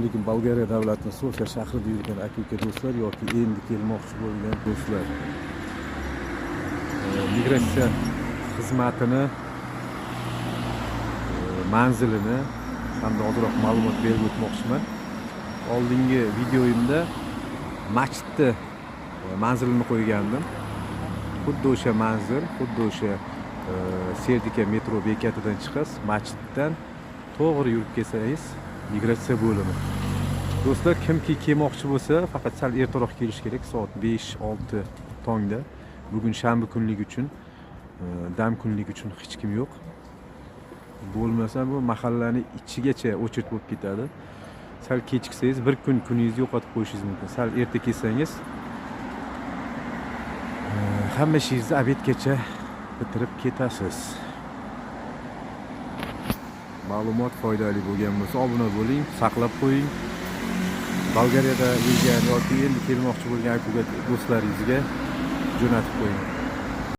aleyküm. Bolgariya davlatining Sofiya shahrida yurgan aka-uka do'stlar yoki endi kelmoqchi bo'lgan do'stlar. Migratsiya xizmatini manzilini hamda ozroq ma'lumot berib o'tmoqchiman. Oldingi videoyimda masjidni manzilini qo'ygandim. Xuddi o'sha manzil, xuddi o'sha Serdika metro bekatidan chiqasiz, masjiddan to'g'ri yurib kelsangiz migratsiya bo'limi. Do'stlar, kimki kelmoqchi bo'lsa, faqat sal ertaroq kelish kerak, soat 5-6 tongda. Bugun shanba kunlik uchun, dam kunlik uchun hech kim yo'q. Bo'lmasa bu mahallaning ichigacha o'chirib bo'lib ketadi. Sal kechiksangiz bir kun kuningizni yo'qotib qo'yishingiz mumkin. Sal erta kelsangiz hamma ishingizni obedgacha bitirib ketasiz. Ma'lumot foydali bo'lgan bo'lsa obuna bo'ling, saqlab qo'ying. Bolgariyada yurgan yoki endi kelmoqchi bo'lgan aka do'stlaringizga jo'natib qo'ying.